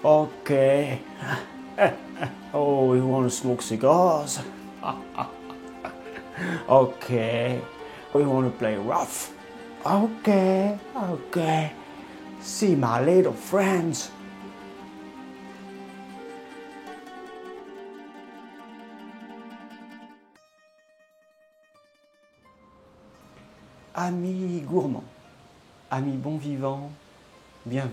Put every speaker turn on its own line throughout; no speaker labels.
Okay. Oh, you want to smoke cigars? Okay. We want to play rough? Okay, okay. See my little friends. Amis gourmands, amis bons vivants, bienvenue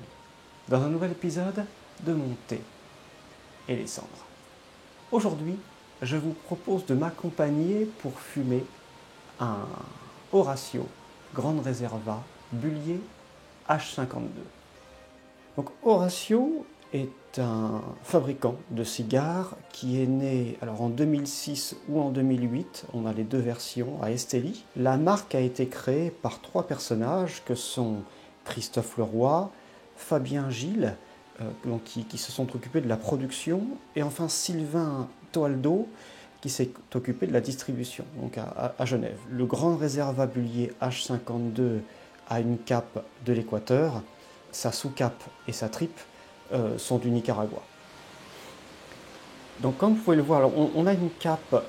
dans un nouvel épisode de Mon thé et les cendres. Aujourd'hui, je vous propose de m'accompagner pour fumer un Horatio Grande Reserva Bullier H52. Donc Horatio est un fabricant de cigares qui est né alors en 2006 ou en 2008, on a les deux versions à Estélie. La marque a été créée par trois personnages que sont Christophe Leroy, Fabien Gilles, qui se sont occupés de la production, et enfin Sylvain Toaldo, qui s'est occupé de la distribution donc à Genève. Le Grand Reserva Bullier H52 a une cape de l'Équateur, sa sous-cape et sa tripe sont du Nicaragua. Donc comme vous pouvez le voir, alors on a une cape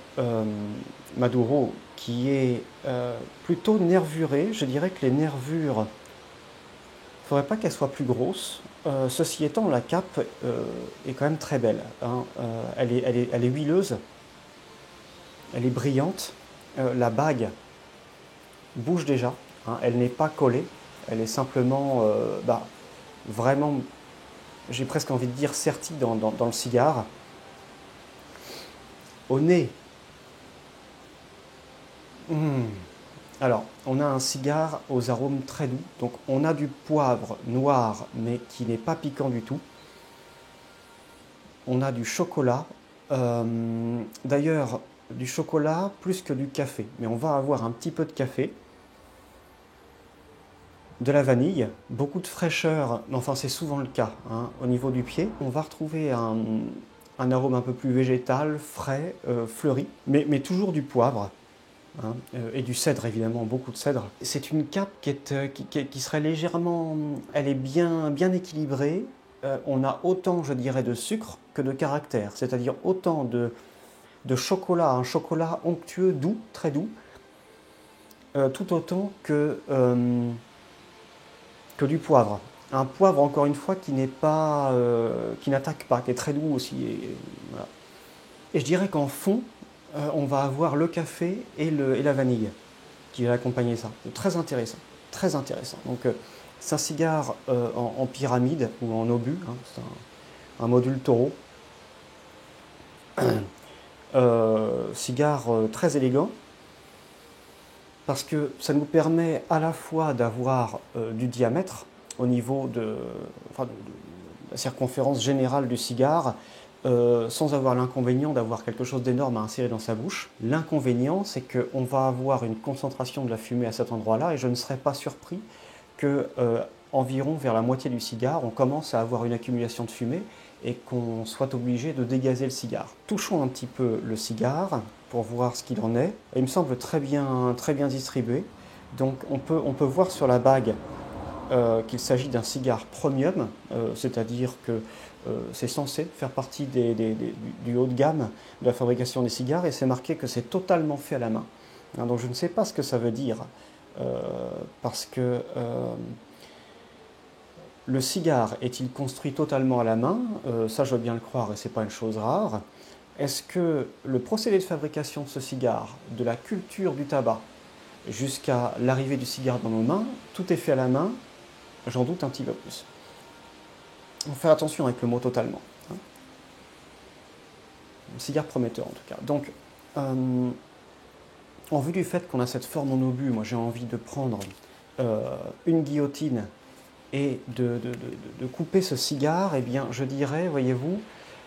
Maduro qui est plutôt nervurée. Je dirais que les nervures, il ne faudrait pas qu'elles soient plus grosses. Ceci étant, la cape est quand même très belle, hein. Elle est huileuse, elle est brillante. La bague bouge déjà, hein. Elle n'est pas collée, elle est simplement vraiment, j'ai presque envie de dire, sertie dans le cigare. Au nez, alors on a un cigare aux arômes très doux. Donc on a du poivre noir, mais qui n'est pas piquant du tout. On a du chocolat, d'ailleurs du chocolat plus que du café, mais on va avoir un petit peu de café. De la vanille, beaucoup de fraîcheur, enfin c'est souvent le cas, hein. Au niveau du pied, on va retrouver un arôme un peu plus végétal, frais, fleuri, mais toujours du poivre, hein, et du cèdre évidemment, beaucoup de cèdre. C'est une cape qui serait légèrement, elle est bien équilibrée. On a autant, je dirais, de sucre que de caractère, c'est-à-dire autant de chocolat, un chocolat onctueux, doux, très doux, tout autant que du poivre. Un poivre, encore une fois, qui n'attaque pas, qui est très doux aussi. Voilà. Et je dirais qu'en fond, on va avoir le café et la vanille qui va accompagner ça. C'est très intéressant, très intéressant. Donc, c'est un cigare en pyramide ou en obus, hein. C'est un module taureau. Cigare très élégant, parce que ça nous permet à la fois d'avoir du diamètre au niveau de la circonférence générale du cigare, sans avoir l'inconvénient d'avoir quelque chose d'énorme à insérer dans sa bouche. L'inconvénient, c'est qu'on va avoir une concentration de la fumée à cet endroit-là, et je ne serais pas surpris que environ vers la moitié du cigare, on commence à avoir une accumulation de fumée et qu'on soit obligé de dégazer le cigare. Touchons un petit peu le cigare pour voir ce qu'il en est. Il me semble très bien distribué. Donc on peut voir sur la bague qu'il s'agit d'un cigare premium, c'est-à-dire que c'est censé faire partie du haut de gamme de la fabrication des cigares, et c'est marqué que c'est totalement fait à la main. Hein, donc je ne sais pas ce que ça veut dire, parce que le cigare est-il construit totalement à la main? Ça, je veux bien le croire, et c'est pas une chose rare. Est-ce que le procédé de fabrication de ce cigare, de la culture du tabac jusqu'à l'arrivée du cigare dans nos mains, tout est fait à la main? J'en doute un petit peu plus. Il faut faire attention avec le mot totalement, hein. Un cigare prometteur en tout cas. Donc, en vue du fait qu'on a cette forme en obus, moi j'ai envie de prendre une guillotine et de couper ce cigare. Eh bien, je dirais, voyez-vous,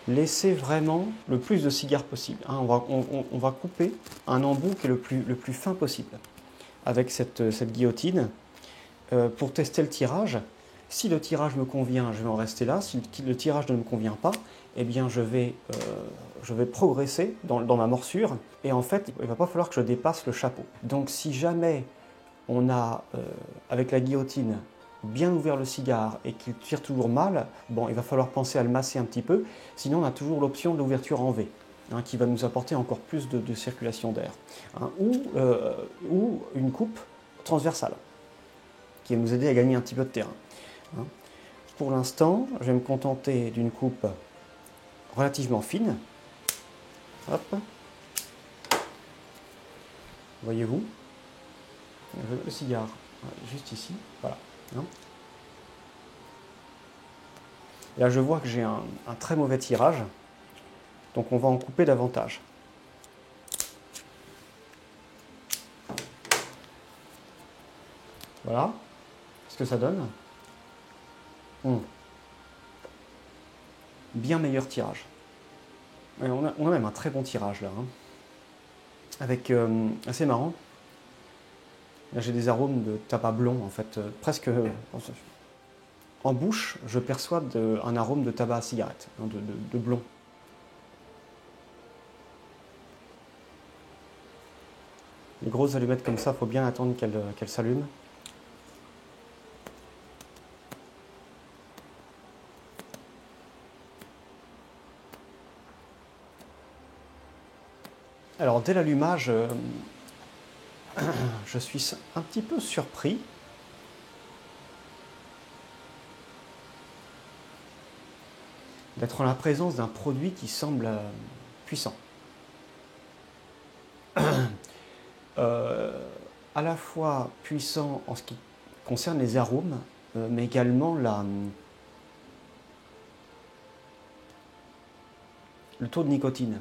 laissez vraiment le plus de cigares possible, hein. On va couper un embout qui est le plus fin possible avec cette guillotine pour tester le tirage. Si le tirage me convient, je vais en rester là. Si le tirage ne me convient pas, eh bien je vais progresser dans ma morsure, et en fait, il ne va pas falloir que je dépasse le chapeau. Donc si jamais on a, avec la guillotine, bien ouvert le cigare et qu'il tire toujours mal, bon, il va falloir penser à le masser un petit peu. Sinon, on a toujours l'option de l'ouverture en V, hein, qui va nous apporter encore plus de circulation d'air. Hein, ou une coupe transversale, qui va nous aider à gagner un petit peu de terrain. Hein. Pour l'instant, je vais me contenter d'une coupe relativement fine. Hop. Voyez-vous, le cigare, juste ici, voilà. Hein. Là, je vois que j'ai un très mauvais tirage, donc on va en couper davantage. Voilà ce que ça donne. Bien meilleur tirage. Et on a même un très bon tirage là. Hein. Avec, assez marrant. Là, j'ai des arômes de tabac blond en fait, presque. En bouche, je perçois un arôme de tabac à cigarette, hein, de blond. Les grosses allumettes comme ça, il faut bien attendre qu'elles s'allument. Alors dès l'allumage, je suis un petit peu surpris. D'être en la présence d'un produit qui semble puissant. À la fois puissant en ce qui concerne les arômes, mais également le taux de nicotine.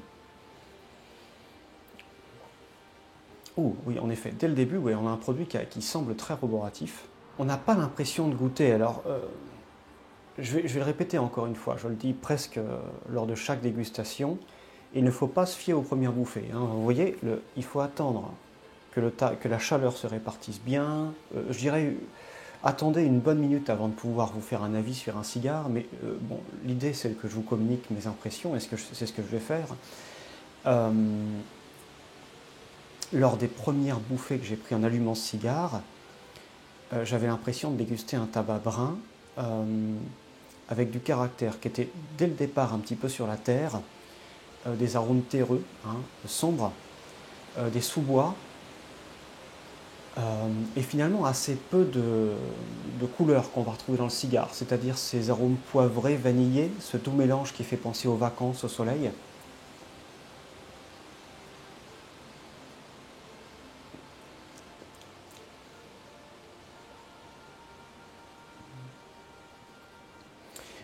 Oh, oui, en effet, dès le début, oui, on a un produit qui semble très roboratif. On n'a pas l'impression de goûter. Alors, je vais le répéter encore une fois, je le dis presque lors de chaque dégustation, il ne faut pas se fier aux premières bouffées. Hein. Vous voyez, il faut attendre que la chaleur se répartisse bien. Je dirais, attendez une bonne minute avant de pouvoir vous faire un avis sur un cigare, mais bon, l'idée c'est que je vous communique mes impressions, et c'est ce que je vais faire. Lors des premières bouffées que j'ai pris en allumant ce cigare, j'avais l'impression de déguster un tabac brun avec du caractère qui était dès le départ un petit peu sur la terre, des arômes terreux, hein, sombres, des sous-bois, et finalement assez peu de couleurs qu'on va retrouver dans le cigare, c'est-à-dire ces arômes poivrés, vanillés, ce doux mélange qui fait penser aux vacances, au soleil.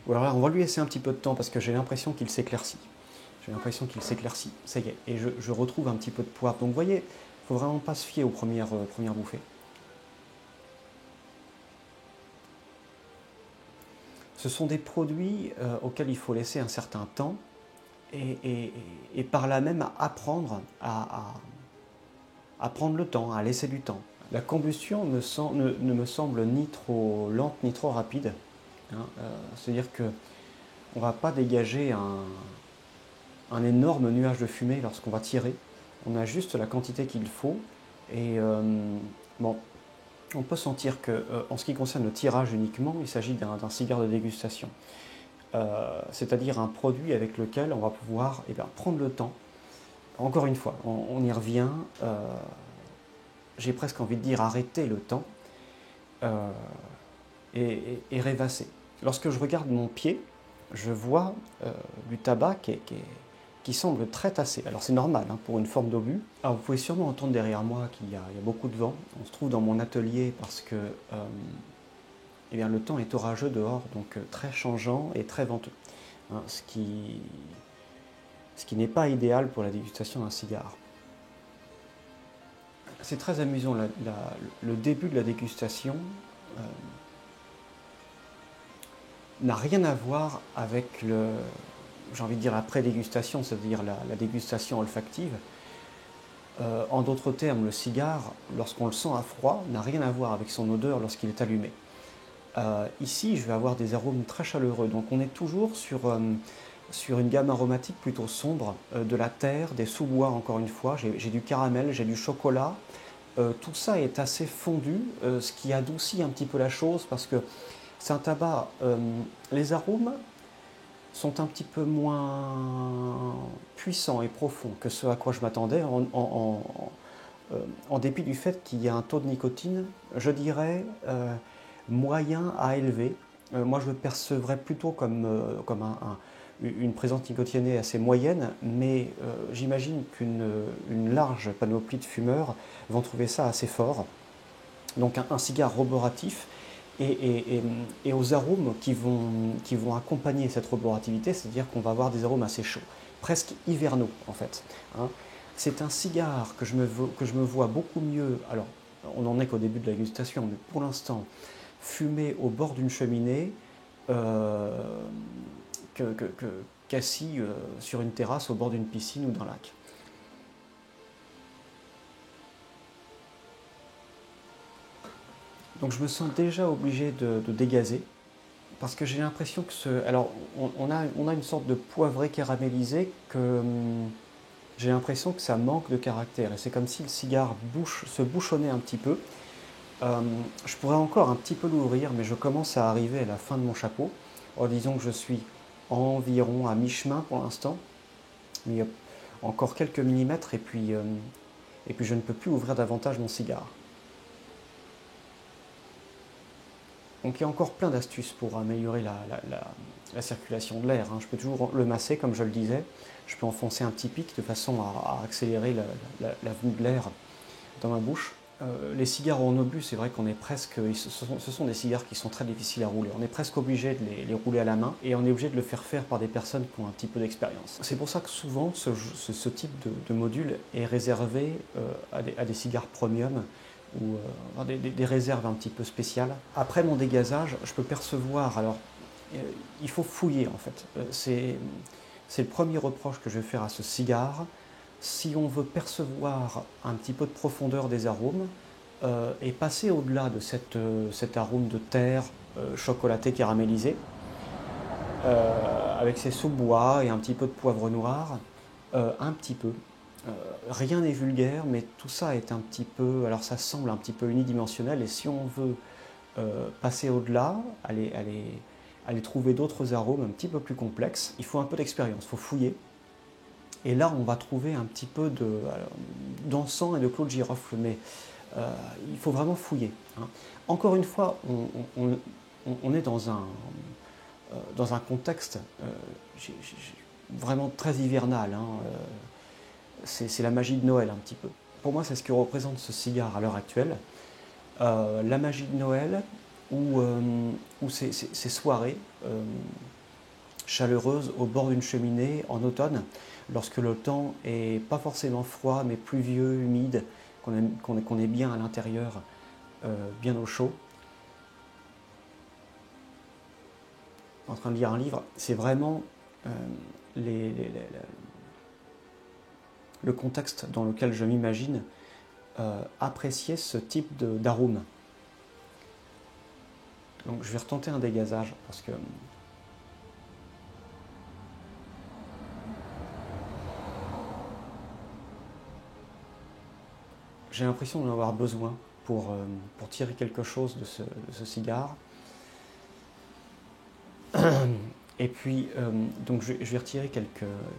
Alors là, on va lui laisser un petit peu de temps parce que j'ai l'impression qu'il s'éclaircit. Ça y est. Et je retrouve un petit peu de poivre. Donc vous voyez, il ne faut vraiment pas se fier aux premières bouffées. Ce sont des produits auxquels il faut laisser un certain temps et par là même apprendre à prendre le temps, à laisser du temps. La combustion ne me semble ni trop lente ni trop rapide. Hein, c'est-à-dire qu'on ne va pas dégager un énorme nuage de fumée lorsqu'on va tirer. On a juste la quantité qu'il faut. Et bon, on peut sentir que, en ce qui concerne le tirage uniquement, il s'agit d'un cigare de dégustation. C'est-à-dire un produit avec lequel on va pouvoir prendre le temps. Encore une fois, on y revient. J'ai presque envie de dire arrêter le temps et rêvasser. Lorsque je regarde mon pied, je vois du tabac qui semble très tassé. Alors c'est normal hein, pour une forme d'obus. Alors vous pouvez sûrement entendre derrière moi qu'il y a beaucoup de vent. On se trouve dans mon atelier parce que le temps est orageux dehors, donc très changeant et très venteux. Hein, ce qui n'est pas idéal pour la dégustation d'un cigare. C'est très amusant, le début de la dégustation n'a rien à voir avec j'ai envie de dire la pré-dégustation, c'est-à-dire la dégustation olfactive. En d'autres termes, le cigare, lorsqu'on le sent à froid, n'a rien à voir avec son odeur lorsqu'il est allumé. Ici, je vais avoir des arômes très chaleureux, donc on est toujours sur une gamme aromatique plutôt sombre, de la terre, des sous-bois encore une fois, j'ai du caramel, j'ai du chocolat, tout ça est assez fondu, ce qui adoucit un petit peu la chose parce que c'est un tabac, les arômes sont un petit peu moins puissants et profonds que ce à quoi je m'attendais, en dépit du fait qu'il y a un taux de nicotine, je dirais, moyen à élevé. Moi, je le percevrais plutôt comme une présence nicotinée assez moyenne, mais j'imagine qu'une large panoplie de fumeurs vont trouver ça assez fort. Donc un cigare roboratif et aux arômes qui vont accompagner cette roborativité, c'est-à-dire qu'on va avoir des arômes assez chauds, presque hivernaux en fait. Hein. C'est un cigare que je me vois beaucoup mieux, alors on n'en est qu'au début de la dégustation, mais pour l'instant, fumer au bord d'une cheminée qu'assis sur une terrasse au bord d'une piscine ou d'un lac. Donc je me sens déjà obligé de dégazer, parce que j'ai l'impression que alors on a une sorte de poivré caramélisé que j'ai l'impression que ça manque de caractère, et c'est comme si le cigare se bouchonnait un petit peu. Je pourrais encore un petit peu l'ouvrir, mais je commence à arriver à la fin de mon chapeau. Alors, disons que je suis environ à mi-chemin pour l'instant, mais il y a encore quelques millimètres, et puis je ne peux plus ouvrir davantage mon cigare. Donc il y a encore plein d'astuces pour améliorer la circulation de l'air. Hein. Je peux toujours le masser, comme je le disais. Je peux enfoncer un petit pic de façon à accélérer la venue de l'air dans ma bouche. Les cigares en obus, c'est vrai qu'on est presque... Ce sont des cigares qui sont très difficiles à rouler. On est presque obligé de les rouler à la main et on est obligé de le faire par des personnes qui ont un petit peu d'expérience. C'est pour ça que souvent ce type de module est réservé à des cigares premium ou des réserves un petit peu spéciales. Après mon dégazage, je peux percevoir... Alors, il faut fouiller en fait. C'est le premier reproche que je vais faire à ce cigare. Si on veut percevoir un petit peu de profondeur des arômes et passer au-delà de cet arôme de terre chocolaté caramélisé, avec ses sous-bois et un petit peu de poivre noir, un petit peu. Rien n'est vulgaire, mais tout ça est un petit peu... Alors ça semble un petit peu unidimensionnel, et si on veut passer au-delà, aller trouver d'autres arômes un petit peu plus complexes, il faut un peu d'expérience, il faut fouiller. Et là, on va trouver un petit peu d'encens et de clou de girofle, mais il faut vraiment fouiller. Hein. Encore une fois, on est dans un contexte vraiment très hivernal. Hein. C'est la magie de Noël un petit peu. Pour moi, c'est ce que représente ce cigare à l'heure actuelle. La magie de Noël, ou ces soirées chaleureuses au bord d'une cheminée en automne, lorsque le temps est pas forcément froid, mais pluvieux, humide, qu'on est bien à l'intérieur, bien au chaud, en train de lire un livre, c'est vraiment le contexte dans lequel je m'imagine apprécier ce type d'arôme. Donc je vais retenter un dégazage, parce que j'ai l'impression d'en avoir besoin pour tirer quelque chose de ce cigare. Et puis, donc je vais retirer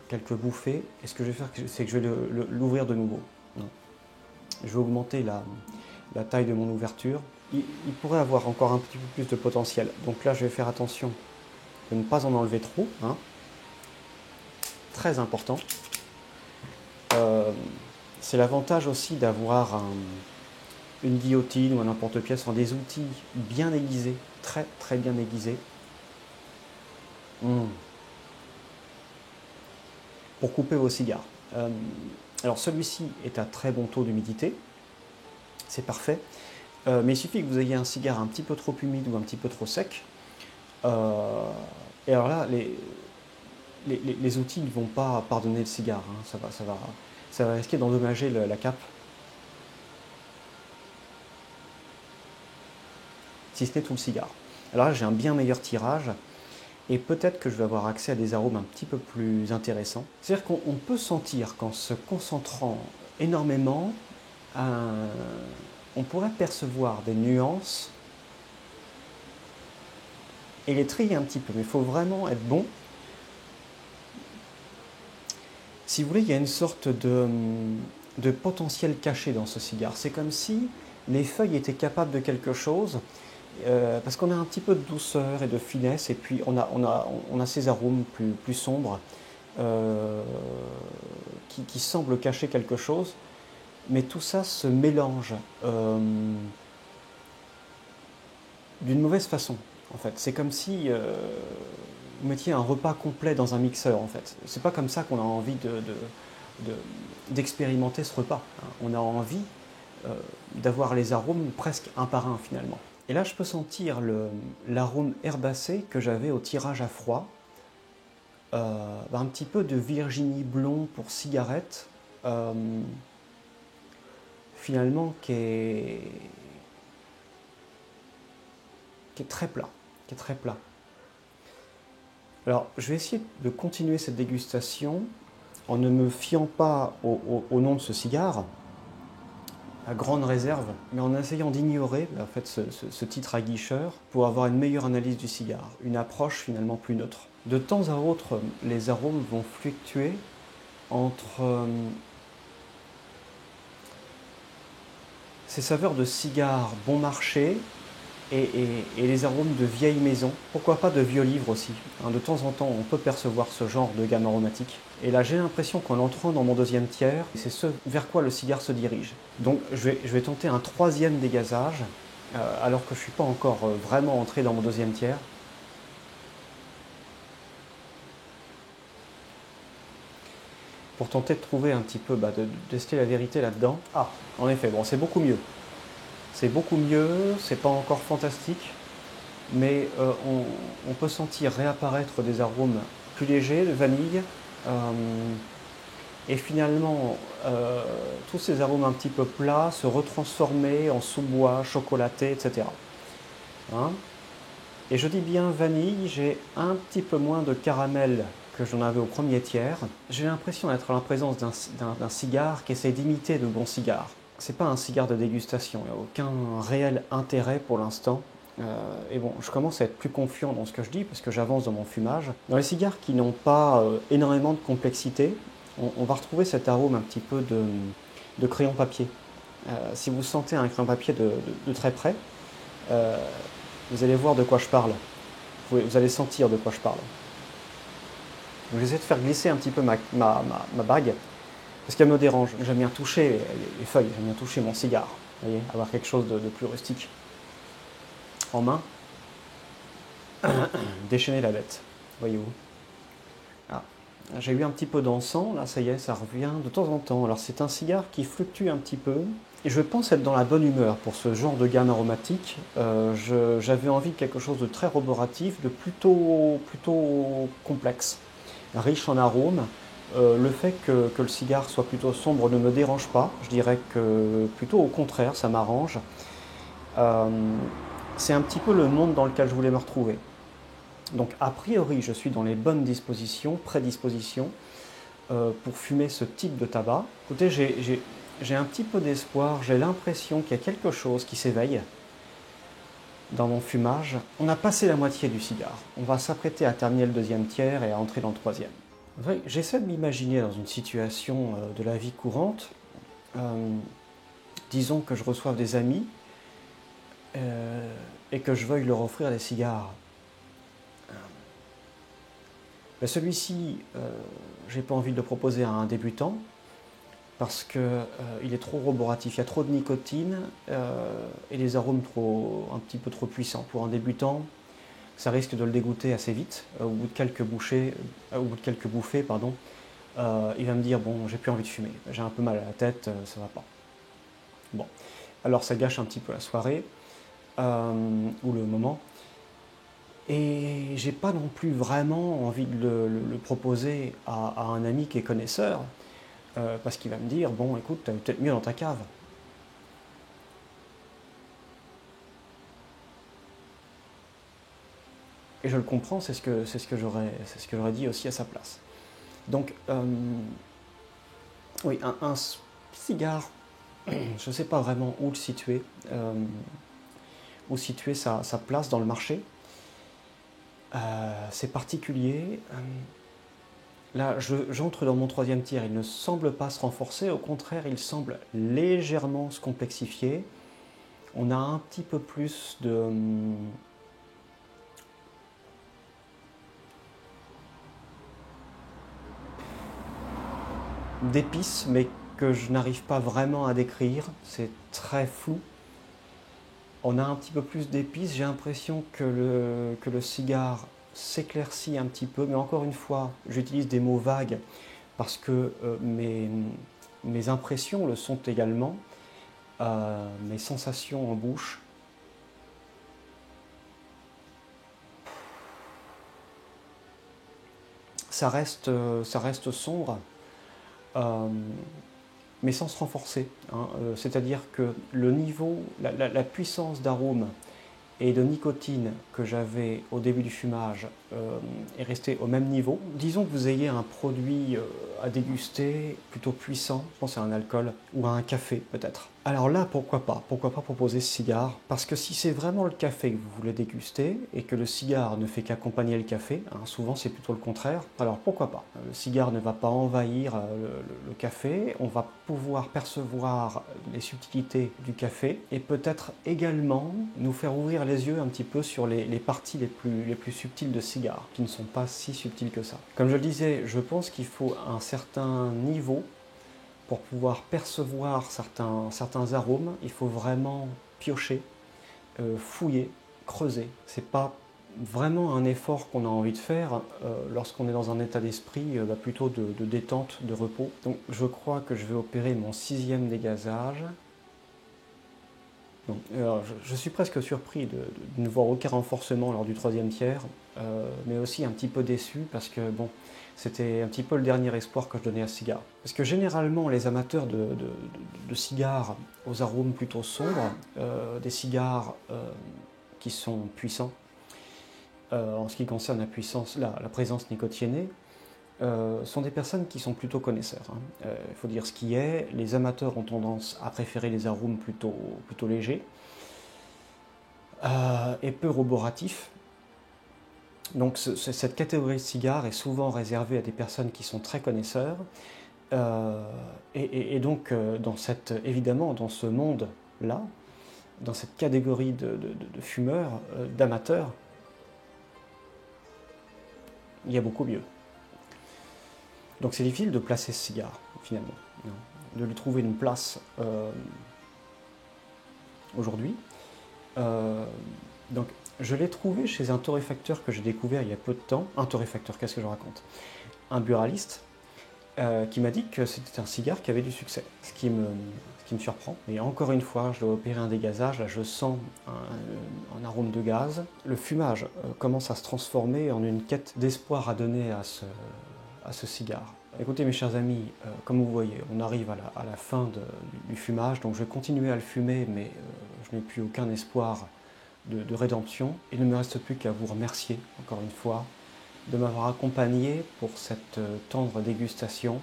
quelques bouffées. Et ce que je vais faire, c'est que je vais l'ouvrir de nouveau. Je vais augmenter la taille de mon ouverture. Il pourrait avoir encore un petit peu plus de potentiel. Donc là, je vais faire attention de ne pas en enlever trop. Hein. Très important. C'est l'avantage aussi d'avoir une guillotine ou un emporte-pièce, des outils bien aiguisés, très très bien aiguisés. Pour couper vos cigares. Alors celui-ci est à très bon taux d'humidité, c'est parfait, mais il suffit que vous ayez un cigare un petit peu trop humide ou un petit peu trop sec, et alors là, les outils ne vont pas pardonner le cigare, hein. Ça va risquer d'endommager la cape, si ce n'est tout le cigare. Alors là, j'ai un bien meilleur tirage, et peut-être que je vais avoir accès à des arômes un petit peu plus intéressants. C'est-à-dire qu'on peut sentir qu'en se concentrant énormément, on pourrait percevoir des nuances et les trier un petit peu, mais il faut vraiment être bon. Si vous voulez, il y a une sorte de potentiel caché dans ce cigare. C'est comme si les feuilles étaient capables de quelque chose, parce qu'on a un petit peu de douceur et de finesse, et puis on a ces arômes plus sombres qui semblent cacher quelque chose, mais tout ça se mélange d'une mauvaise façon. En fait, c'est comme si vous mettiez un repas complet dans un mixeur. En fait, c'est pas comme ça qu'on a envie d'expérimenter ce repas. On a envie d'avoir les arômes presque un par un finalement. Et là, je peux sentir l'arôme herbacé que j'avais au tirage à froid, un petit peu de Virginie Blond pour cigarette, finalement qui est très plat, qui est très plat. Alors, je vais essayer de continuer cette dégustation en ne me fiant pas au nom de ce cigare, à grande réserve, mais en essayant d'ignorer en fait, ce titre aguicheur pour avoir une meilleure analyse du cigare, une approche finalement plus neutre. De temps à autre, les arômes vont fluctuer entre ces saveurs de cigare bon marché et les arômes de vieille maison. Pourquoi pas de vieux livres aussi. De temps en temps, on peut percevoir ce genre de gamme aromatique. Et là, j'ai l'impression qu'en entrant dans mon deuxième tiers, c'est ce vers quoi le cigare se dirige. Donc, je vais tenter un troisième dégazage, alors que je ne suis pas encore vraiment entré dans mon deuxième tiers. Pour tenter de trouver un petit peu, de tester la vérité là-dedans. Ah, en effet, bon, c'est beaucoup mieux. C'est beaucoup mieux, c'est pas encore fantastique, mais on peut sentir réapparaître des arômes plus légers, de vanille, et finalement tous ces arômes un petit peu plats se retransformer en sous-bois, chocolaté, etc. Et je dis bien vanille, j'ai un petit peu moins de caramel que j'en avais au premier tiers. J'ai l'impression d'être en présence d'un cigare qui essaie d'imiter de bons cigares. C'est pas un cigare de dégustation, il n'y a aucun réel intérêt pour l'instant. Et bon, je commence à être plus confiant dans ce que je dis parce que j'avance dans mon fumage. Dans les cigares qui n'ont pas énormément de complexité, on va retrouver cet arôme un petit peu de crayon papier. Si vous sentez un crayon papier de très près, vous allez voir de quoi je parle. Vous allez sentir de quoi je parle. Donc j'essaie de faire glisser un petit peu ma bague parce qu'elle me dérange. J'aime bien toucher les feuilles, j'aime bien toucher mon cigare. Vous voyez, avoir quelque chose de plus rustique en main. Déchaîner la bête, voyez-vous. Ah. J'ai eu un petit peu d'encens, là ça y est, ça revient de temps en temps. Alors c'est un cigare qui fluctue un petit peu. Et je pense être dans la bonne humeur pour ce genre de gamme aromatique. J'avais envie de quelque chose de très roboratif, de plutôt complexe, riche en arômes. Le fait que le cigare soit plutôt sombre ne me dérange pas. Je dirais que plutôt au contraire, ça m'arrange. C'est un petit peu le monde dans lequel je voulais me retrouver. Donc a priori, je suis dans les bonnes prédispositions pour fumer ce type de tabac. Écoutez, j'ai un petit peu d'espoir, j'ai l'impression qu'il y a quelque chose qui s'éveille dans mon fumage. On a passé la moitié du cigare. On va s'apprêter à terminer le deuxième tiers et à entrer dans le troisième. J'essaie de m'imaginer dans une situation de la vie courante. Disons que je reçoive des amis et que je veuille leur offrir des cigares. Celui-ci, j'ai pas envie de le proposer à un débutant parce qu'il est trop roboratif, il y a trop de nicotine et les arômes un petit peu trop puissants. Pour un débutant, ça risque de le dégoûter assez vite. Au bout de quelques bouffées, il va me dire bon, j'ai plus envie de fumer, j'ai un peu mal à la tête, ça va pas. Bon, alors ça gâche un petit peu la soirée ou le moment. Et j'ai pas non plus vraiment envie de le proposer à un ami qui est connaisseur, parce qu'il va me dire bon, écoute, t'as peut-être mieux dans ta cave. Et je le comprends, c'est ce que j'aurais dit aussi à sa place. Donc, oui, un cigare Je ne sais pas vraiment où le situer, où situer sa place dans le marché. C'est particulier. Là, j'entre dans mon troisième tiers. Il ne semble pas se renforcer. Au contraire, il semble légèrement se complexifier. On a un petit peu plus d'épices, mais que je n'arrive pas vraiment à décrire. C'est très flou. On a un petit peu plus d'épices. J'ai l'impression que le cigare s'éclaircit un petit peu, mais encore une fois, j'utilise des mots vagues parce que mes impressions le sont également, mes sensations en bouche. Ça reste sombre, mais sans se renforcer, hein. C'est-à-dire que le niveau, la puissance d'arôme et de nicotine que j'avais au début du fumage est resté au même niveau. Disons que vous ayez un produit à déguster plutôt puissant, je pense à un alcool ou à un café peut-être. Alors là, pourquoi pas? Pourquoi pas proposer ce cigare? Parce que si c'est vraiment le café que vous voulez déguster et que le cigare ne fait qu'accompagner le café, hein, souvent c'est plutôt le contraire, alors pourquoi pas? Le cigare ne va pas envahir le café, on va pouvoir percevoir les subtilités du café et peut-être également nous faire ouvrir les yeux un petit peu sur les parties les plus subtiles de cigare, qui ne sont pas si subtiles que ça. Comme je le disais, je pense qu'il faut un certain niveau pour pouvoir percevoir certains arômes. Il faut vraiment piocher, fouiller, creuser. C'est pas vraiment un effort qu'on a envie de faire lorsqu'on est dans un état d'esprit plutôt de détente, de repos. Donc je crois que je vais opérer mon 6e dégazage. Donc, alors, je suis presque surpris de ne voir aucun renforcement lors du 3e tiers, mais aussi un petit peu déçu parce que bon, c'était un petit peu le dernier espoir que je donnais à ce cigare. Parce que généralement, les amateurs de cigares aux arômes plutôt sombres, des cigares qui sont puissants, en ce qui concerne la puissance, la présence nicotinée, sont des personnes qui sont plutôt connaisseurs, hein. Il faut dire ce qui est, les amateurs ont tendance à préférer les arômes plutôt légers et peu roboratifs. Donc cette catégorie de cigares est souvent réservée à des personnes qui sont très connaisseurs et donc évidemment dans ce monde-là, dans cette catégorie de fumeurs, d'amateurs, il y a beaucoup mieux. Donc c'est difficile de placer ce cigare, finalement, de lui trouver une place aujourd'hui. Donc je l'ai trouvé chez un torréfacteur que j'ai découvert il y a peu de temps. Un torréfacteur, qu'est-ce que je raconte? Un buraliste qui m'a dit que c'était un cigare qui avait du succès, ce qui me surprend. Et encore une fois, je dois opérer un dégazage, là je sens un arôme de gaz. Le fumage commence à se transformer en une quête d'espoir à donner à ce cigare. Écoutez mes chers amis, comme vous voyez, on arrive à la fin du fumage, donc je vais continuer à le fumer, mais je n'ai plus aucun espoir de rédemption. Il ne me reste plus qu'à vous remercier, encore une fois, de m'avoir accompagné pour cette tendre dégustation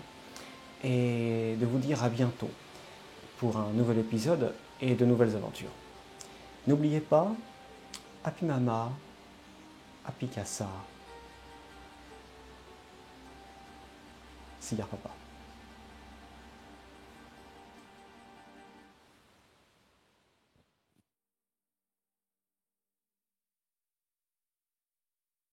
et de vous dire à bientôt pour un nouvel épisode et de nouvelles aventures. N'oubliez pas, Happy Mama, Happy Kassa, Cigare Papa.